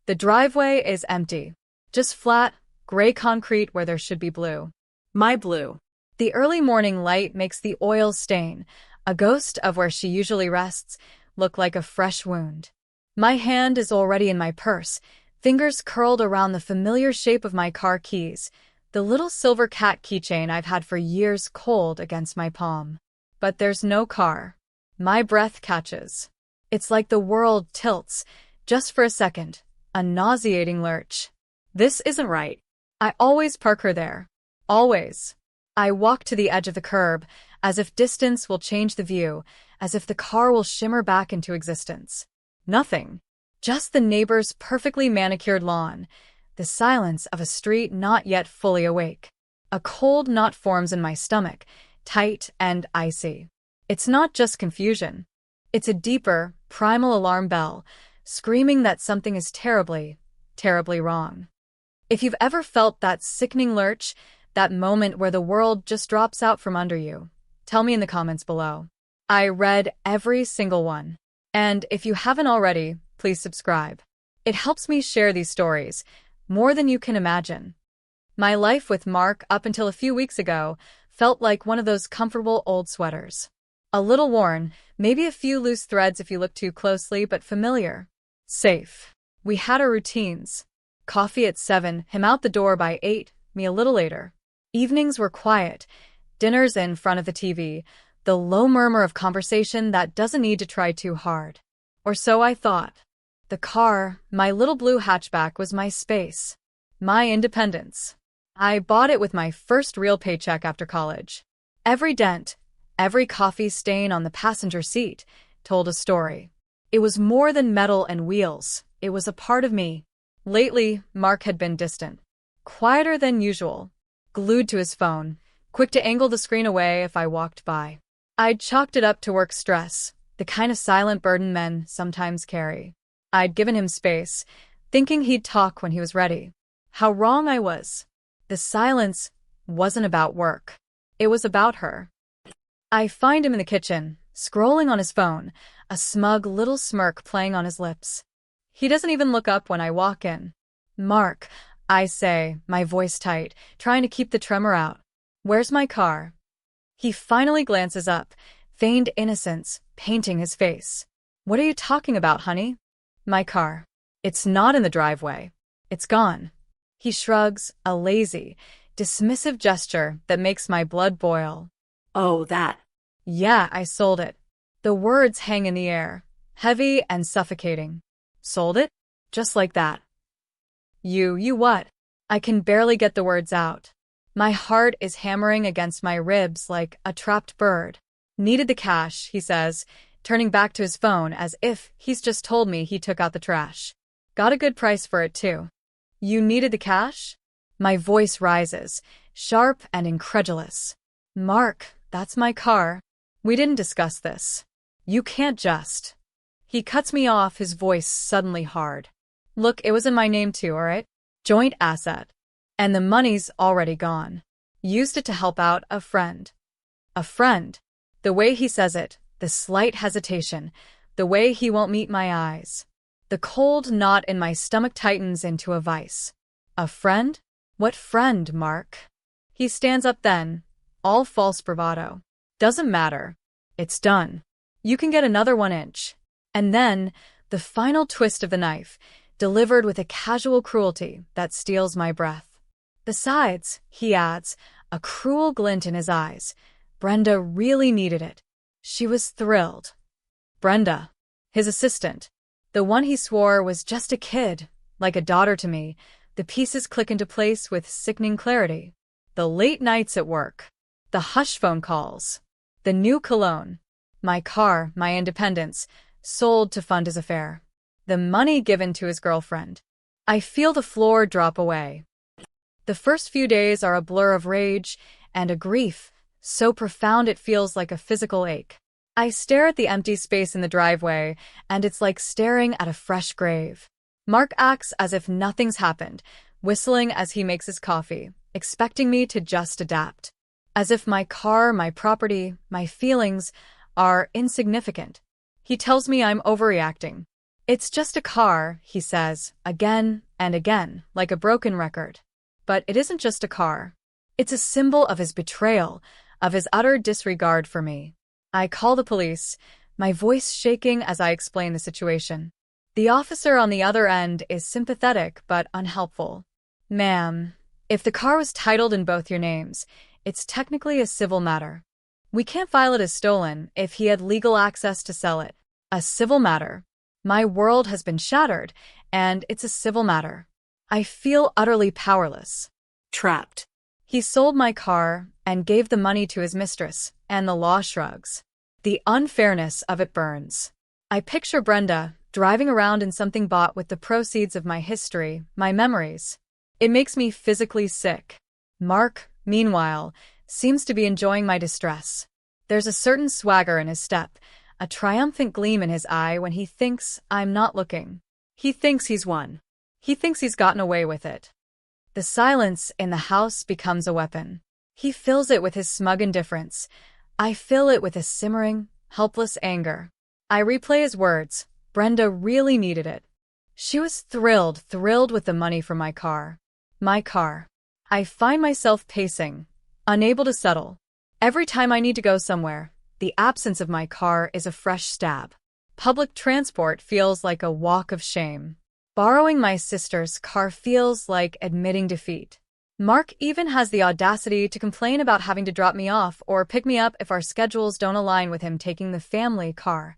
The driveway is empty. Just flat, gray concrete where there should be blue. My blue. The early morning light makes the oil stain, a ghost of where she usually rests, look like a fresh wound. My hand is already in my purse, fingers curled around the familiar shape of my car keys, the little silver cat keychain I've had for years cold against my palm. But there's no car. My breath catches. It's like the world tilts, just for a second, a nauseating lurch. This isn't right. I always park her there. Always. I walk to the edge of the curb, as if distance will change the view, as if the car will shimmer back into existence. Nothing. Just the neighbor's perfectly manicured lawn, the silence of a street not yet fully awake. A cold knot forms in my stomach, tight and icy. It's not just confusion. It's a deeper, primal alarm bell, screaming that something is terribly, terribly wrong. If you've ever felt that sickening lurch, that moment where the world just drops out from under you, tell me in the comments below. I read every single one. And if you haven't already, please subscribe. It helps me share these stories, more than you can imagine. My life with Mark up until a few weeks ago felt like one of those comfortable old sweaters. A little worn, maybe a few loose threads if you look too closely, but familiar. Safe. We had our routines. Coffee at 7, him out the door by 8, me a little later. Evenings were quiet, dinners in front of the TV, the low murmur of conversation that doesn't need to try too hard. Or so I thought. The car, my little blue hatchback, was my space. My independence. I bought it with my first real paycheck after college. Every dent, every coffee stain on the passenger seat told a story. It was more than metal and wheels. It was a part of me. Lately, Mark had been distant. Quieter than usual. Glued to his phone, quick to angle the screen away if I walked by. I'd chalked it up to work stress, the kind of silent burden men sometimes carry. I'd given him space, thinking he'd talk when he was ready. How wrong I was. The silence wasn't about work. It was about her. I find him in the kitchen, scrolling on his phone, a smug little smirk playing on his lips. He doesn't even look up when I walk in. Mark, I say, my voice tight, trying to keep the tremor out. Where's my car? He finally glances up, feigned innocence, painting his face. What are you talking about, honey? My car. It's not in the driveway. It's gone. He shrugs, a lazy, dismissive gesture that makes my blood boil. Oh, that. Yeah, I sold it. The words hang in the air, heavy and suffocating. Sold it? Just like that. You what? I can barely get the words out. My heart is hammering against my ribs like a trapped bird. Needed the cash, he says, turning back to his phone as if he's just told me he took out the trash. Got a good price for it, too. You needed the cash? My voice rises, sharp and incredulous. Mark, that's my car. We didn't discuss this. You can't just. He cuts me off, his voice suddenly hard. Look, it was in my name too, alright? Joint asset. And the money's already gone. Used it to help out a friend. A friend. The way he says it, the slight hesitation, the way he won't meet my eyes. The cold knot in my stomach tightens into a vice. A friend? What friend, Mark? He stands up then, all false bravado. Doesn't matter. It's done. You can get another 1 inch. And then, the final twist of the knife, delivered with a casual cruelty that steals my breath. Besides, he adds, a cruel glint in his eyes, Brenda really needed it. She was thrilled. Brenda, his assistant, the one he swore was just a kid, like a daughter to me, the pieces click into place with sickening clarity. The late nights at work, the hush phone calls, the new cologne, my car, my independence, sold to fund his affair. The money given to his girlfriend. I feel the floor drop away. The first few days are a blur of rage and a grief, so profound it feels like a physical ache. I stare at the empty space in the driveway, and it's like staring at a fresh grave. Mark acts as if nothing's happened, whistling as he makes his coffee, expecting me to just adapt. As if my car, my property, my feelings are insignificant. He tells me I'm overreacting. It's just a car, he says, again and again, like a broken record. But it isn't just a car. It's a symbol of his betrayal, of his utter disregard for me. I call the police, my voice shaking as I explain the situation. The officer on the other end is sympathetic but unhelpful. Ma'am, if the car was titled in both your names, it's technically a civil matter. We can't file it as stolen if he had legal access to sell it. A civil matter. My world has been shattered, and it's a civil matter. I feel utterly powerless. Trapped. He sold my car and gave the money to his mistress, and the law shrugs. The unfairness of it burns. I picture Brenda driving around in something bought with the proceeds of my history, my memories. It makes me physically sick. Mark, meanwhile, seems to be enjoying my distress. There's a certain swagger in his step, a triumphant gleam in his eye when he thinks I'm not looking. He thinks he's won. He thinks he's gotten away with it. The silence in the house becomes a weapon. He fills it with his smug indifference. I fill it with a simmering, helpless anger. I replay his words. Brenda really needed it. She was thrilled with the money for my car. My car. I find myself pacing, unable to settle. Every time I need to go somewhere, the absence of my car is a fresh stab. Public transport feels like a walk of shame. Borrowing my sister's car feels like admitting defeat. Mark even has the audacity to complain about having to drop me off or pick me up if our schedules don't align with him taking the family car,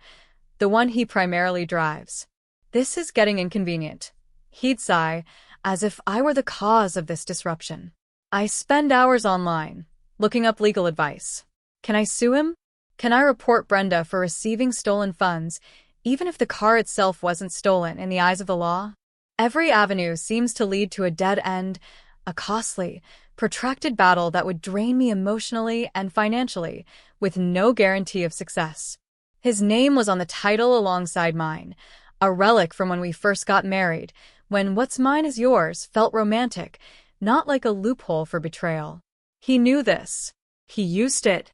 the one he primarily drives. This is getting inconvenient. He'd sigh, as if I were the cause of this disruption. I spend hours online, looking up legal advice. Can I sue him? Can I report Brenda for receiving stolen funds, even if the car itself wasn't stolen in the eyes of the law? Every avenue seems to lead to a dead end, a costly, protracted battle that would drain me emotionally and financially, with no guarantee of success. His name was on the title alongside mine, a relic from when we first got married, when what's mine is yours felt romantic, not like a loophole for betrayal. He knew this. He used it.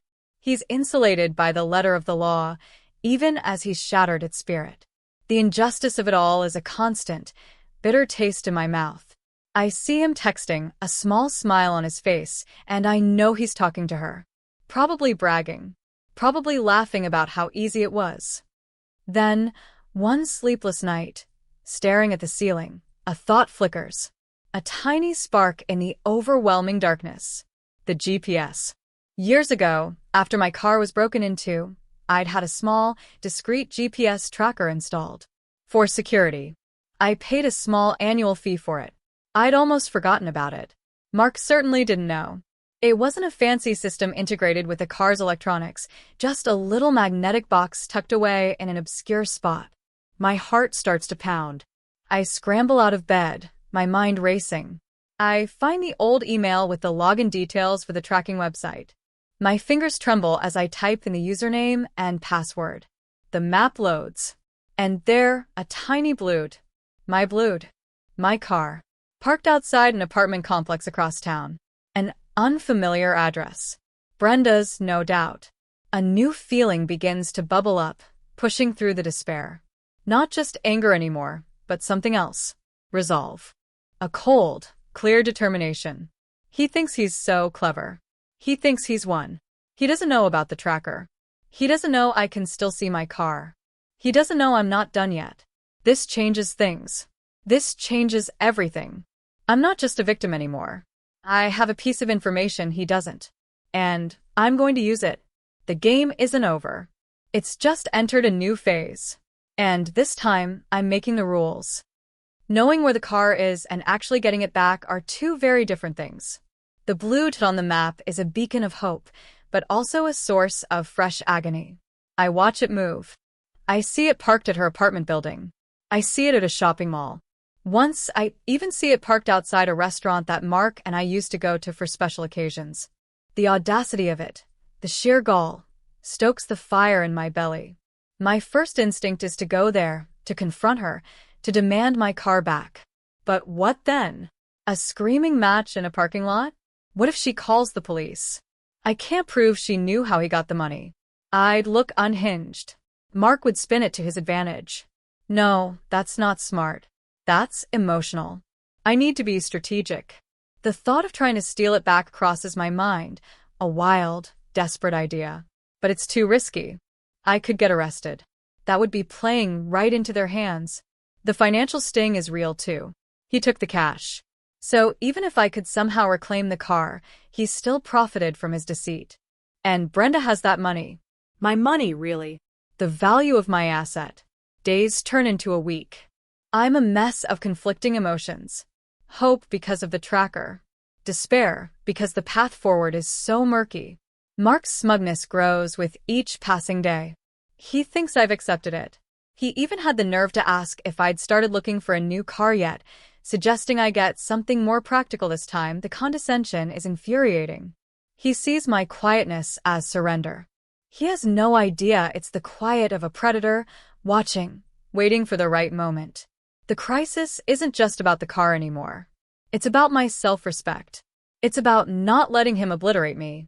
He's insulated by the letter of the law, even as he's shattered its spirit. The injustice of it all is a constant, bitter taste in my mouth. I see him texting, a small smile on his face, and I know he's talking to her. Probably bragging. Probably laughing about how easy it was. Then, one sleepless night, staring at the ceiling, a thought flickers. A tiny spark in the overwhelming darkness. The GPS. Years ago, after my car was broken into, I'd had a small, discreet GPS tracker installed. For security. I paid a small annual fee for it. I'd almost forgotten about it. Mark certainly didn't know. It wasn't a fancy system integrated with the car's electronics, just a little magnetic box tucked away in an obscure spot. My heart starts to pound. I scramble out of bed, my mind racing. I find the old email with the login details for the tracking website. My fingers tremble as I type in the username and password. The map loads. And there, a tiny blued. My blued. My car. Parked outside an apartment complex across town. An unfamiliar address. Brenda's, no doubt. A new feeling begins to bubble up, pushing through the despair. Not just anger anymore, but something else. Resolve. A cold, clear determination. He thinks he's so clever. He thinks he's won. He doesn't know about the tracker. He doesn't know I can still see my car. He doesn't know I'm not done yet. This changes things. This changes everything. I'm not just a victim anymore. I have a piece of information he doesn't. And I'm going to use it. The game isn't over. It's just entered a new phase. And this time, I'm making the rules. Knowing where the car is and actually getting it back are two very different things. The blue dot on the map is a beacon of hope, but also a source of fresh agony. I watch it move. I see it parked at her apartment building. I see it at a shopping mall. Once, I even see it parked outside a restaurant that Mark and I used to go to for special occasions. The audacity of it, the sheer gall, stokes the fire in my belly. My first instinct is to go there, to confront her, to demand my car back. But what then? A screaming match in a parking lot? What if she calls the police? I can't prove she knew how he got the money. I'd look unhinged. Mark would spin it to his advantage. No, that's not smart. That's emotional. I need to be strategic. The thought of trying to steal it back crosses my mind, a wild, desperate idea. But it's too risky. I could get arrested. That would be playing right into their hands. The financial sting is real too. He took the cash. So even if I could somehow reclaim the car, he still profited from his deceit. And Brenda has that money. My money, really? The value of my asset. Days turn into a week. I'm a mess of conflicting emotions. Hope because of the tracker. Despair because the path forward is so murky. Mark's smugness grows with each passing day. He thinks I've accepted it. He even had the nerve to ask if I'd started looking for a new car yet, suggesting I get something more practical this time. The condescension is infuriating. He sees my quietness as surrender. He has no idea it's the quiet of a predator, watching, waiting for the right moment. The crisis isn't just about the car anymore. It's about my self-respect. It's about not letting him obliterate me.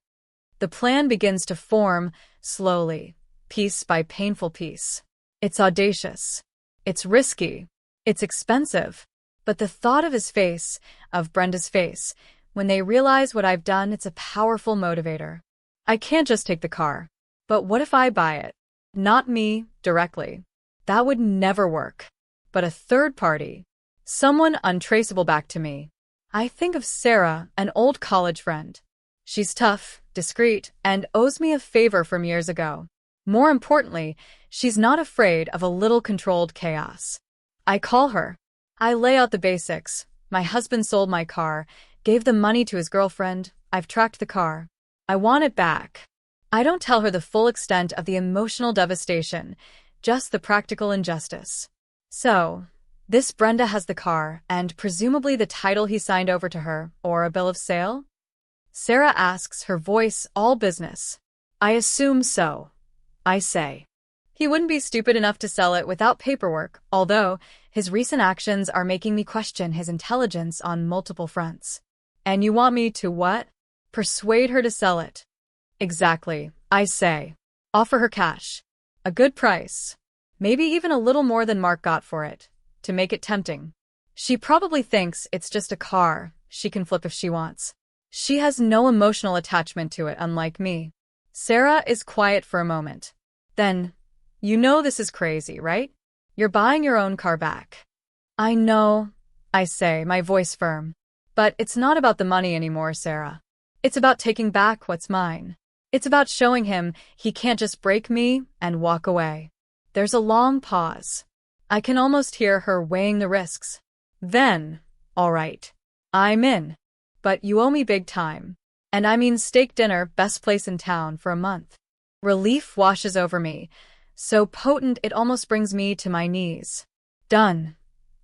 The plan begins to form, slowly, piece by painful piece. It's audacious. It's risky. It's expensive. But the thought of his face, of Brenda's face, when they realize what I've done, it's a powerful motivator. I can't just take the car. But what if I buy it? Not me, directly. That would never work. But a third party. Someone untraceable back to me. I think of Sarah, an old college friend. She's tough, discreet, and owes me a favor from years ago. More importantly, she's not afraid of a little controlled chaos. I call her. I lay out the basics. My husband sold my car, gave the money to his girlfriend. I've tracked the car. I want it back. I don't tell her the full extent of the emotional devastation, just the practical injustice. So, this Brenda has the car, and presumably the title he signed over to her, or a bill of sale? Sarah asks, her voice all business. I assume so. I say. He wouldn't be stupid enough to sell it without paperwork, although his recent actions are making me question his intelligence on multiple fronts. And you want me to what? Persuade her to sell it. Exactly, I say. Offer her cash. A good price. Maybe even a little more than Mark got for it, to make it tempting. She probably thinks it's just a car she can flip if she wants. She has no emotional attachment to it, unlike me. Sarah is quiet for a moment. Then, you know this is crazy, right? You're buying your own car back. I know, I say, my voice firm. But it's not about the money anymore, Sarah. It's about taking back what's mine. It's about showing him he can't just break me and walk away. There's a long pause. I can almost hear her weighing the risks. Then, all right, I'm in. But you owe me big time. And I mean steak dinner, best place in town, for a month. Relief washes over me, so potent it almost brings me to my knees. Done.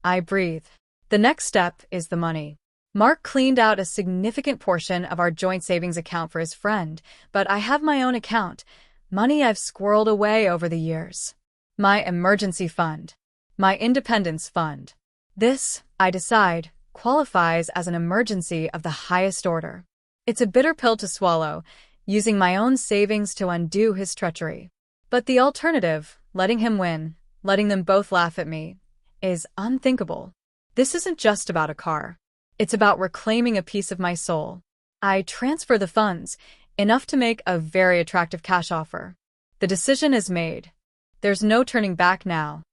I breathe. The next step is the money. Mark cleaned out a significant portion of our joint savings account for his friend, but I have my own account, money I've squirreled away over the years. My emergency fund. My independence fund. This, I decide, qualifies as an emergency of the highest order. It's a bitter pill to swallow, using my own savings to undo his treachery. But the alternative, letting him win, letting them both laugh at me, is unthinkable. This isn't just about a car. It's about reclaiming a piece of my soul. I transfer the funds, enough to make a very attractive cash offer. The decision is made. There's no turning back now.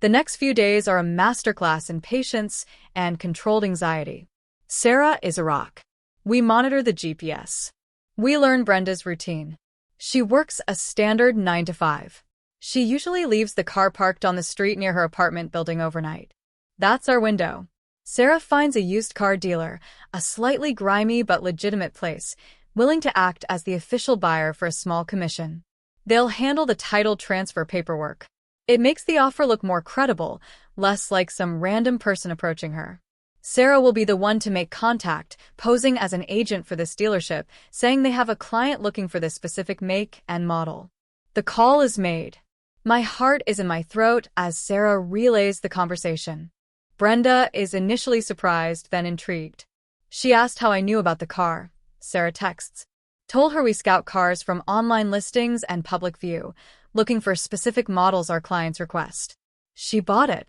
The next few days are a masterclass in patience and controlled anxiety. Sarah is a rock. We monitor the GPS. We learn Brenda's routine. She works a standard 9 to 5. She usually leaves the car parked on the street near her apartment building overnight. That's our window. Sarah finds a used car dealer, a slightly grimy but legitimate place, willing to act as the official buyer for a small commission. They'll handle the title transfer paperwork. It makes the offer look more credible, less like some random person approaching her. Sarah will be the one to make contact, posing as an agent for this dealership, saying they have a client looking for this specific make and model. The call is made. My heart is in my throat as Sarah relays the conversation. Brenda is initially surprised, then intrigued. She asked how I knew about the car. Sarah texts. Told her we scout cars from online listings and public view, looking for specific models our clients request. She bought it.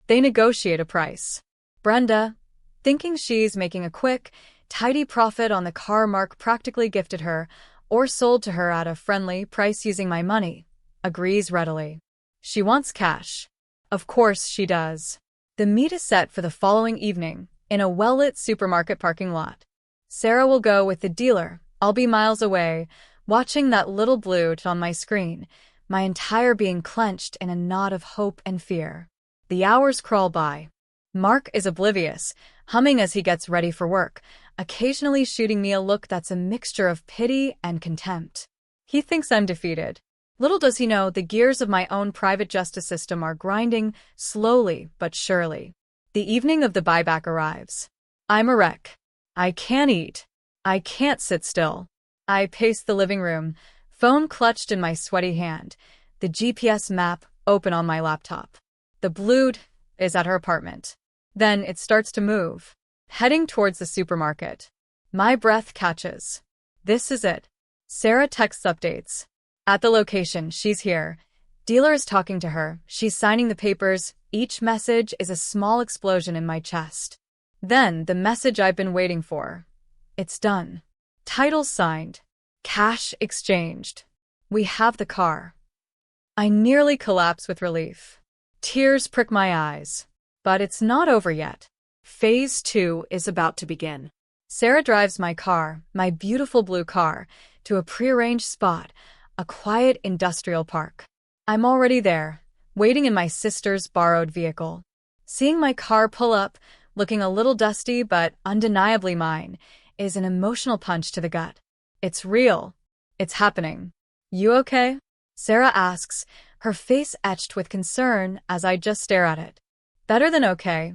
They negotiate a price. Brenda, thinking she's making a quick, tidy profit on the car Mark practically gifted her or sold to her at a friendly price using my money, agrees readily. She wants cash. Of course she does. The meet is set for the following evening in a well-lit supermarket parking lot. Sarah will go with the dealer. I'll be miles away, watching that little blue on my screen, my entire being clenched in a knot of hope and fear. The hours crawl by. Mark is oblivious, humming as he gets ready for work, occasionally shooting me a look that's a mixture of pity and contempt. He thinks I'm defeated. Little does he know the gears of my own private justice system are grinding slowly but surely. The evening of the buyback arrives. I'm a wreck. I can't eat. I can't sit still. I pace the living room, phone clutched in my sweaty hand, the GPS map open on my laptop. The Blued is at her apartment. Then it starts to move, heading towards the supermarket. My breath catches. This is it. Sarah texts updates. At the location, she's here. Dealer is talking to her. She's signing the papers. Each message is a small explosion in my chest. Then, the message I've been waiting for. It's done. Title signed. Cash exchanged. We have the car. I nearly collapse with relief. Tears prick my eyes. But it's not over yet. Phase 2 is about to begin. Sarah drives my car, my beautiful blue car, to a prearranged spot, a quiet industrial park. I'm already there, waiting in my sister's borrowed vehicle. Seeing my car pull up, looking a little dusty but undeniably mine, is an emotional punch to the gut. It's real. It's happening. You okay? Sarah asks, her face etched with concern as I just stare at it. Better than okay.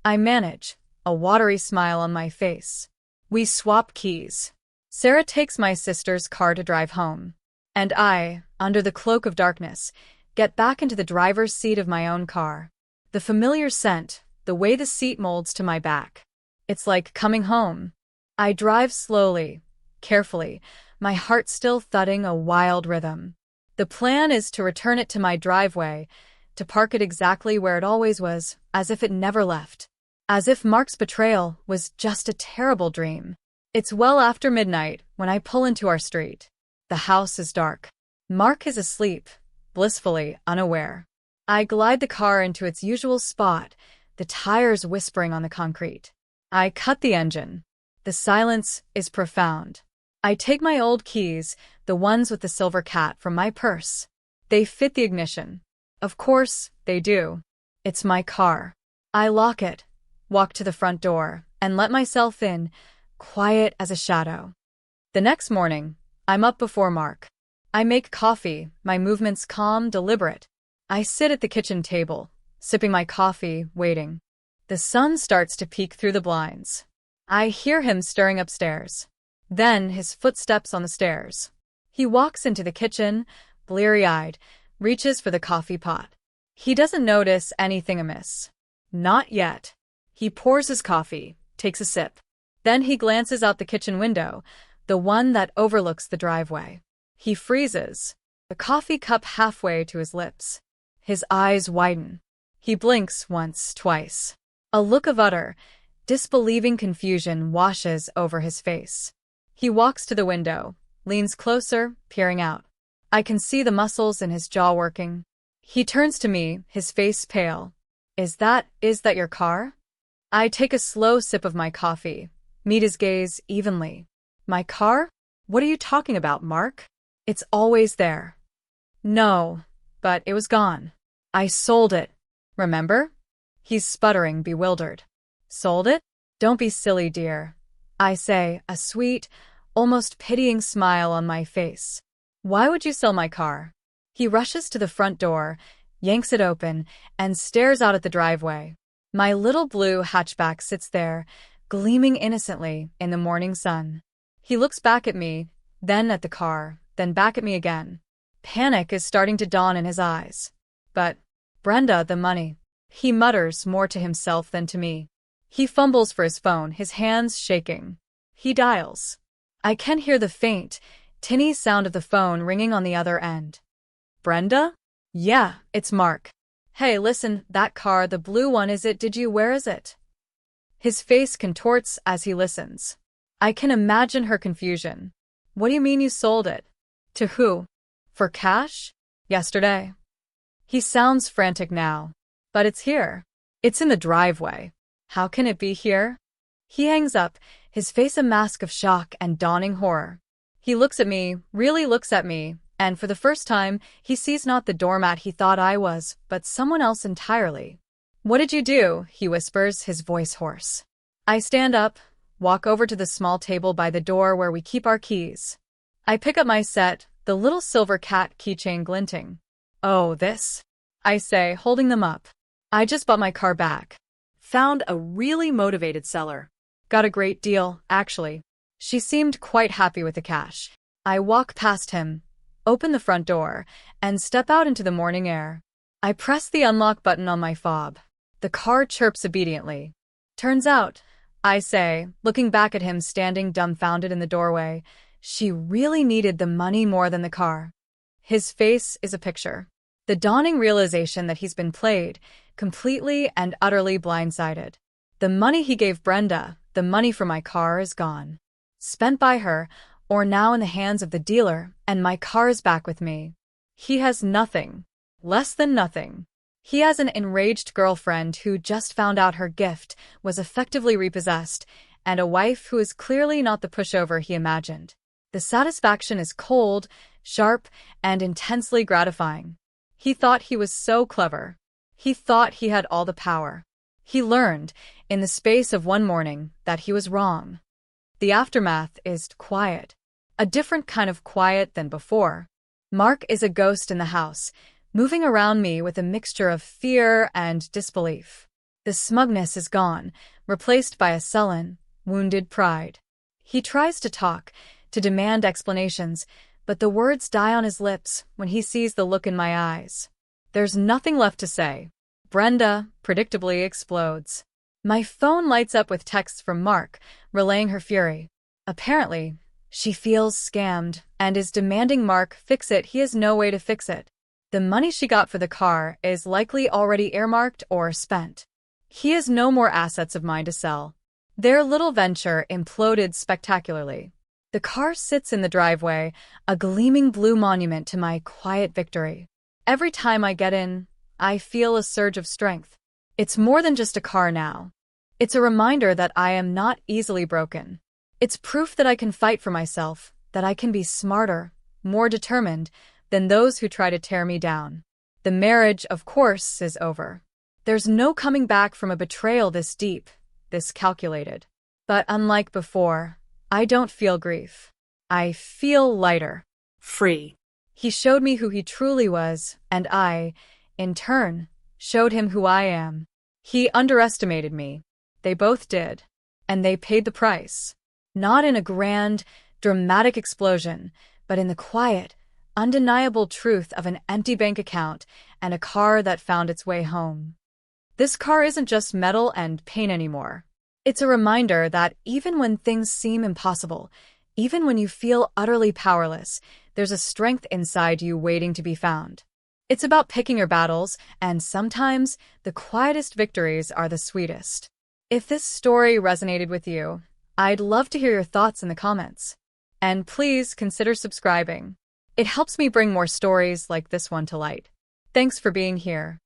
I manage, a watery smile on my face. We swap keys. Sarah takes my sister's car to drive home. And I, under the cloak of darkness, get back into the driver's seat of my own car. The familiar scent, the way the seat molds to my back. It's like coming home. I drive slowly, carefully, my heart still thudding a wild rhythm. The plan is to return it to my driveway, to park it exactly where it always was, as if it never left. As if Mark's betrayal was just a terrible dream. It's well after midnight when I pull into our street. The house is dark. Mark is asleep, blissfully unaware. I glide the car into its usual spot, the tires whispering on the concrete. I cut the engine. The silence is profound. I take my old keys, the ones with the silver cat, from my purse. They fit the ignition. Of course, they do. It's my car. I lock it, walk to the front door, and let myself in, quiet as a shadow. The next morning, I'm up before Mark. I make coffee, my movements calm, deliberate. I sit at the kitchen table, sipping my coffee, waiting. The sun starts to peek through the blinds. I hear him stirring upstairs. Then his footsteps on the stairs. He walks into the kitchen, bleary-eyed, reaches for the coffee pot. He doesn't notice anything amiss. Not yet. He pours his coffee, takes a sip. Then he glances out the kitchen window, the one that overlooks the driveway. He freezes, the coffee cup halfway to his lips. His eyes widen. He blinks once, twice. A look of utter, disbelieving confusion washes over his face. He walks to the window, leans closer, peering out. I can see the muscles in his jaw working. He turns to me, his face pale. Is that your car? I take a slow sip of my coffee, meet his gaze evenly. My car? What are you talking about, Mark? It's always there. No, but it was gone. I sold it. Remember? He's sputtering, bewildered. Sold it? Don't be silly, dear. I say, a sweet, almost pitying smile on my face. Why would you sell my car? He rushes to the front door, yanks it open, and stares out at the driveway. My little blue hatchback sits there, gleaming innocently in the morning sun. He looks back at me, then at the car, then back at me again. Panic is starting to dawn in his eyes. But, Brenda, the money. He mutters more to himself than to me. He fumbles for his phone, his hands shaking. He dials. I can hear the faint, tinny sound of the phone ringing on the other end. Brenda? Yeah, it's Mark. Hey, listen, that car, the blue one, is it? Where is it? His face contorts as he listens. I can imagine her confusion. What do you mean you sold it? To who? For cash? Yesterday. He sounds frantic now. But it's here. It's in the driveway. How can it be here? He hangs up, his face a mask of shock and dawning horror. He looks at me, really looks at me, and for the first time, he sees not the doormat he thought I was, but someone else entirely. What did you do? He whispers, his voice hoarse. I stand up, walk over to the small table by the door where we keep our keys. I pick up my set, the little silver cat keychain glinting. Oh, this? I say, holding them up. I just bought my car back. Found a really motivated seller. Got a great deal, actually. She seemed quite happy with the cash. I walk past him, open the front door, and step out into the morning air. I press the unlock button on my fob. The car chirps obediently. Turns out, I say, looking back at him standing dumbfounded in the doorway, she really needed the money more than the car. His face is a picture. The dawning realization that he's been played, completely and utterly blindsided. The money he gave Brenda, the money for my car, is gone. Spent by her, or now in the hands of the dealer, and my car is back with me. He has nothing. Less than nothing. He has an enraged girlfriend who just found out her gift was effectively repossessed, and a wife who is clearly not the pushover he imagined. The satisfaction is cold, sharp, and intensely gratifying. He thought he was so clever. He thought he had all the power. He learned, in the space of one morning, that he was wrong. The aftermath is quiet. A different kind of quiet than before. Mark is a ghost in the house, moving around me with a mixture of fear and disbelief. The smugness is gone, replaced by a sullen, wounded pride. He tries to talk, to demand explanations, but the words die on his lips when he sees the look in my eyes. There's nothing left to say. Brenda, predictably, explodes. My phone lights up with texts from Mark, relaying her fury. Apparently, she feels scammed and is demanding Mark fix it. He has no way to fix it. The money she got for the car is likely already earmarked or spent. He has no more assets of mine to sell. Their little venture imploded spectacularly. The car sits in the driveway, a gleaming blue monument to my quiet victory. Every time I get in, I feel a surge of strength. It's more than just a car now. It's a reminder that I am not easily broken. It's proof that I can fight for myself, that I can be smarter, more determined than those who try to tear me down. The marriage, of course, is over. There's no coming back from a betrayal this deep, this calculated. But unlike before, I don't feel grief. I feel lighter. Free. He showed me who he truly was, and I, in turn, showed him who I am. He underestimated me. They both did. And they paid the price. Not in a grand, dramatic explosion, but in the quiet, undeniable truth of an empty bank account and a car that found its way home. This car isn't just metal and paint anymore. It's a reminder that even when things seem impossible, even when you feel utterly powerless, there's a strength inside you waiting to be found. It's about picking your battles, and sometimes the quietest victories are the sweetest. If this story resonated with you, I'd love to hear your thoughts in the comments. And please consider subscribing. It helps me bring more stories like this one to light. Thanks for being here.